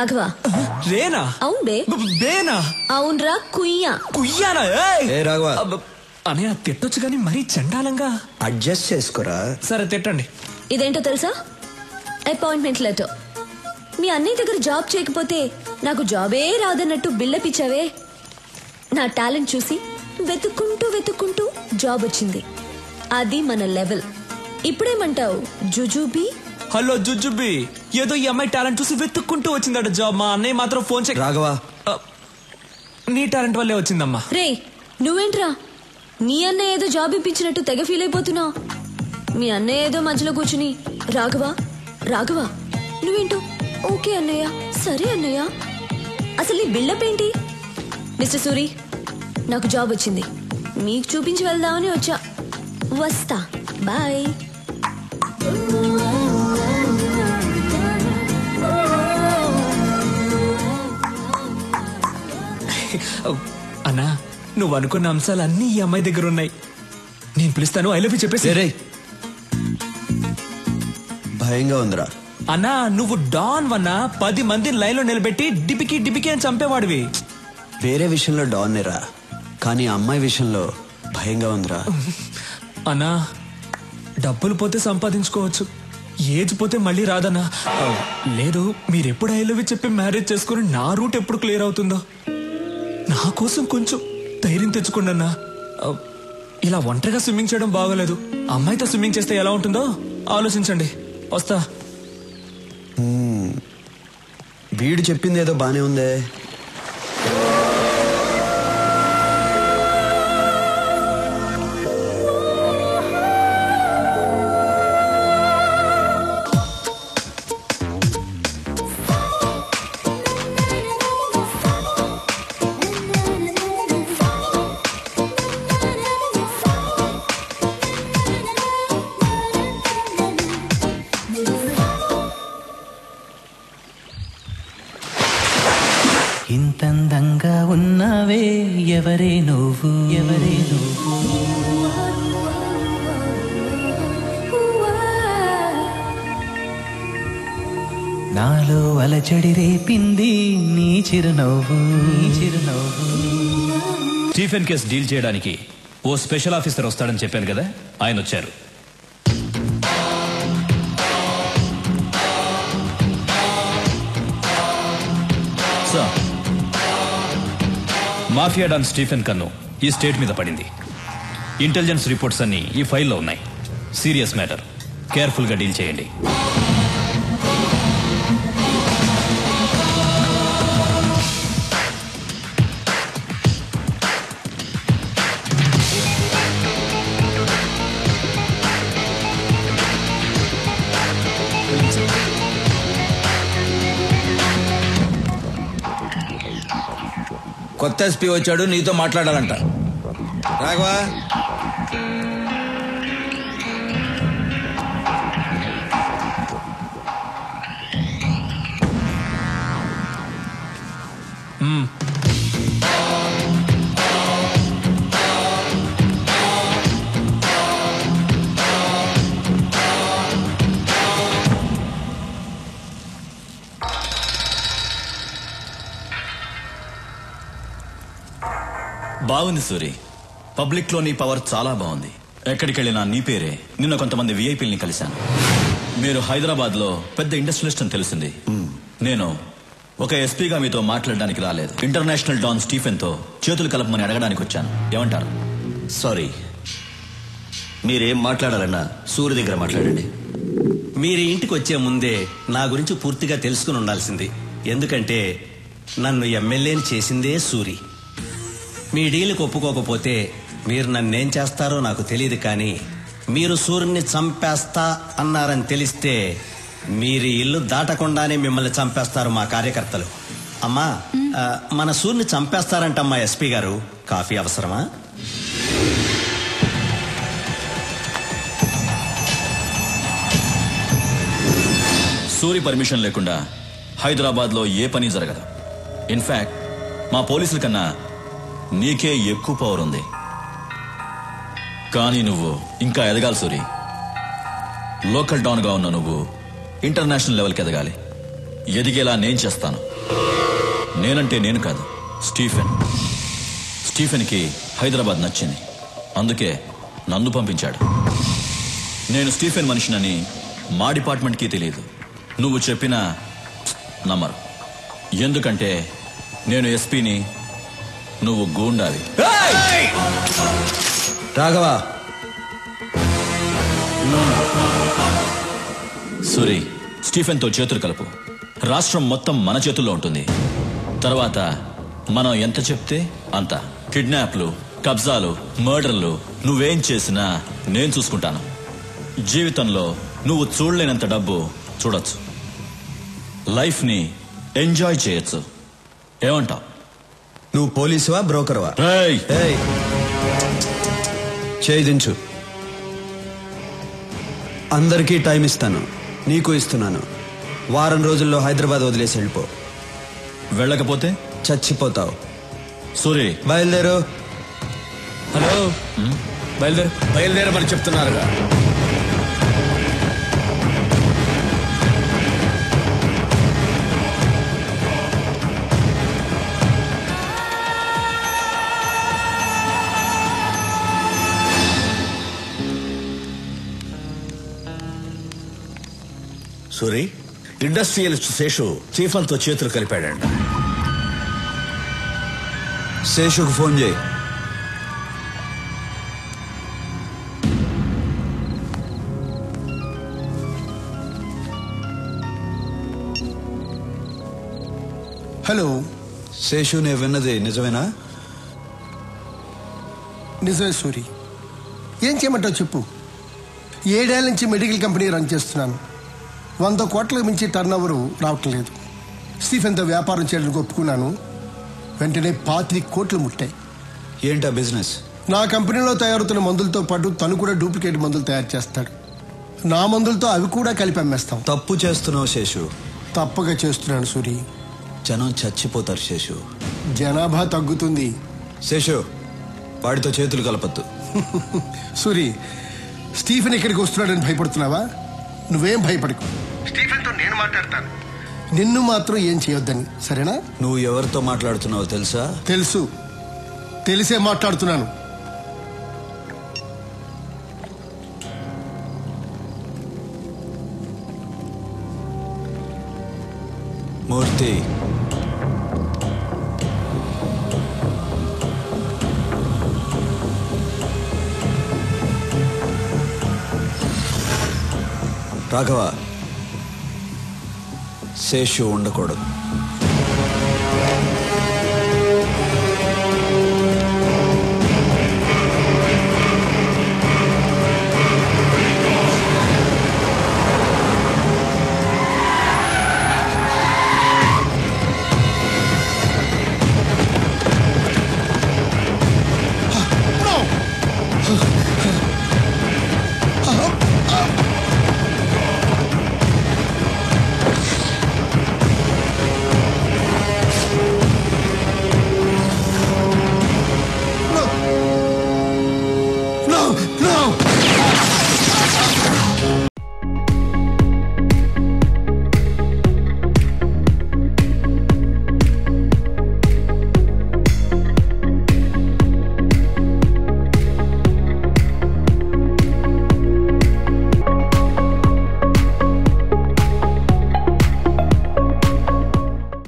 రాఘవ. రేనా? అవును బే. బేనా? అవునరా కుయ్యా. కుయ్యానా? రాఘవ అనే తిట్టొచ్చు గాని మరీ చండాలంగా. అడ్జస్ట్ చేసుకోరా. సరే తిట్టండి. ఇదేంటో తెలుసా? Appointment letter. మీ అన్నయ్య దగ్గర జాబ్ చేయకపోతే నాకు జాబే రాదన్నట్టు బిల్డప్ ఇచ్చావే. నా టాలెంట్ చూసి వెతుక్కుంటూ జాబ్ వచ్చింది. అది మన లెవెల్. ఇప్పుడేమంటావు జుజుబీ? హలో జుజుబీ, ఏదో ఈ అమ్మాయి టాలెంట్ చూసి వెతుక్కుంటూ వచ్చిందట జాబ్. మా అన్నయ్య మాత్రం ఫోన్ చేసి రాఘవ నీ టాలెంట్ వల్లే వచ్చిందమ్మా. రే నువ్వేంట్రా నీ అన్నయ్య ఏదో జాబ్ ఇప్పించినట్టు తెగ ఫీల్ అయిపోతున్నావు. మీ అన్నయ్య ఏదో మధ్యలో కూర్చుని రాఘవ నువ్వేంటో ఓకే అన్నయ్య, సరే అన్నయ్య. అసలు నీ బిల్డప్ ఏంటి? మిస్టర్ సూరి, నాకు జాబ్ వచ్చింది. మీకు చూపించి వెళ్దామని వచ్చా. వస్తా, బాయ్. అన్నా, నువ్వు అనుకున్న అంశాలన్నీ ఈ అమ్మాయి దగ్గర ఉన్నాయి. నేను పిలుస్తాను, ఐ లవ్ యూ చెప్పేసి. భయంగా ఉందిరా. అన్నా, నువ్వు డాన్ వన్నా 10 మందిని లైన్ లో నిలబెట్టి డిపికి అని చంపేవాడివి. వేరే విషయంలో డాన్ రా, కానీ అమ్మాయి విషయంలో భయంగా ఉందిరా. అన్నా, డబ్బులు పోతే సంపాదించుకోవచ్చు, ఏజ్ పోతే మళ్ళీ రాదన్నా. లేదు, మీరెప్పుడు ఐ లవ్ యూ చెప్పి మ్యారేజ్ చేసుకుని నా రూట్ ఎప్పుడు క్లియర్ అవుతుందో. నా కోసం కొంచెం ధైర్యం తెచ్చుకోండి అన్నా. ఇలా ఒంటరిగా స్విమ్మింగ్ చేయడం బాగోలేదు. అమ్మాయితో స్విమ్మింగ్ చేస్తే ఎలా ఉంటుందో ఆలోచించండి. వస్తా. వీడు చెప్పింది ఏదో బానే ఉందే. ఇంతందంగా ఉన్నావే, ఎవరే నువ్వు? నాలో అలచడి రేపింది నీ చిరునవ్వు. స్టీఫెన్ కేసు డీల్ చేయడానికి ఓ స్పెషల్ ఆఫీసర్ వస్తాడని చెప్పాను కదా, ఆయన వచ్చారు. మాఫియా డాన్ స్టీఫెన్ కన్ను ఈ స్టేట్ మీద పడింది. ఇంటెలిజెన్స్ రిపోర్ట్స్ అన్ని ఈ ఫైల్లో ఉన్నాయి. సీరియస్ మ్యాటర్, కేర్ఫుల్ గా డీల్ చేయండి. కొత్త ఎస్పీ వచ్చాడు, నీతో మాట్లాడాలంట. రాఘవా, బాగుంది సూరి. పబ్లిక్ లో నీ పవర్ చాలా బాగుంది. ఎక్కడికి వెళ్ళినా నీ పేరే. నిన్న కొంతమంది విఐపీల్ని కలిశాను. మీరు హైదరాబాద్ లో పెద్ద ఇండస్ట్రియలిస్ట్ అని తెలిసింది. నేను ఒక ఎస్పీగా మీతో మాట్లాడడానికి రాలేదు. ఇంటర్నేషనల్ డాన్ స్టీఫెన్ తో చేతులు కలపమని అడగడానికి వచ్చాను. ఏమంటారు? సారీ, మీరేం మాట్లాడాలన్నా సూర్య దగ్గర మాట్లాడండి. మీరు ఇంటికి వచ్చే ముందే నా గురించి పూర్తిగా తెలుసుకుని ఉండాల్సింది. ఎందుకంటే నన్ను ఎమ్మెల్యేని చేసిందే సూరి. మీ డీల్కి ఒప్పుకోకపోతే మీరు నన్నేం చేస్తారో నాకు తెలియదు, కానీ మీరు సూర్యుని చంపేస్తా అన్నారని తెలిస్తే మీరు ఇల్లు దాటకుండానే మిమ్మల్ని చంపేస్తారు మా కార్యకర్తలు. అమ్మా, మన సూర్యుని చంపేస్తారంటమ్మా ఎస్పీ గారు. కాఫీ అవసరమా? సూరి పర్మిషన్ లేకుండా హైదరాబాద్ లో ఏ పని జరగదు. ఇన్ఫాక్ట్ మా పోలీసుల కన్నా నీకే ఎక్కువ పవర్ ఉంది. కానీ నువ్వు ఇంకా ఎదగాలి సూరి. లోకల్ డాన్ గా ఉన్న నువ్వు ఇంటర్నేషనల్ లెవెల్కి ఎదగాలి. ఎదిగేలా నేను చేస్తాను. నేనంటే నేను కాదు, స్టీఫెన్కి హైదరాబాద్ నచ్చింది, అందుకే నన్ను పంపించాడు. నేను స్టీఫెన్ మనిషినని మా డిపార్ట్మెంట్కి తెలియదు. నువ్వు చెప్పినా నమ్మరు, ఎందుకంటే నేను ఎస్పీని, నువ్వు గూండావి. రాఘవ, సూరి, స్టీఫెన్తో చేతులు కలుపు. రాష్ట్రం మొత్తం మన చేతుల్లో ఉంటుంది. తర్వాత మనం ఎంత చెప్తే అంత. కిడ్నాప్లు, కబ్జాలు, మర్డర్లు నువ్వేం చేసినా నేను చూసుకుంటాను. జీవితంలో నువ్వు చూడలేనంత డబ్బు చూడొచ్చు, లైఫ్ని ఎంజాయ్ చేయొచ్చు. ఏమంటావు? నువ్వు పోలీసువా బ్రోకర్వా? చేయి దించు. అందరికీ టైం ఇస్తాను, నీకు ఇస్తున్నాను. వారం రోజుల్లో హైదరాబాద్ వదిలేసి వెళ్ళిపో. వెళ్ళకపోతే చచ్చిపోతావు. సూరి, బయలుదేరు. హలో, బయలుదేరమని చెప్తున్నారుగా. సూరి, ఇండస్ట్రియలిస్ట్ శేషు చీఫల్తో చేతులు కలిపాడంట. శేషుకు ఫోన్ చేయి. హలో శేషు, నేను విన్నది నిజమేనా? నిజమే సూరి. ఏం చేయమంటావు చెప్పు. 7 ఏళ్ల నుంచి మెడికల్ కంపెనీ రన్ చేస్తున్నాను. 100 కోట్లకు మించి టర్న్ ఓవర్ రావటం లేదు. స్టీఫెన్తో వ్యాపారం చేయడానికి ఒప్పుకున్నాను. వెంటనే 25 కోట్లు ముట్టాయి. ఏంటా బిజినెస్? నా కంపెనీలో తయారవుతున్న మందులతో పాటు తను కూడా డూప్లికేట్ మందులు తయారు చేస్తాడు. నా మందులతో అవి కూడా కలిపి అమ్మేస్తాం. తప్పు చేస్తున్నావు శేషు. తప్పగా చేస్తున్నాను సూరి. జనం చచ్చిపోతారు శేషు. జనాభా తగ్గుతుంది. శేషు, వాడితో చేతులు కలపద్దు. సూరి, స్టీఫెన్ ఇక్కడికి వస్తున్నాడని భయపడుతున్నావా? నువ్వేం భయపడకు. స్టీఫెన్తో నేను మాట్లాడతాను. నిన్ను మాత్రం ఏం చేయొద్దని, సరేనా? నువ్వు ఎవరితో మాట్లాడుతున్నావో తెలుసా? తెలుసు, తెలిసే మాట్లాడుతున్నాను. మూర్తి, రాఘవ, శేషు ఉండకూడదు.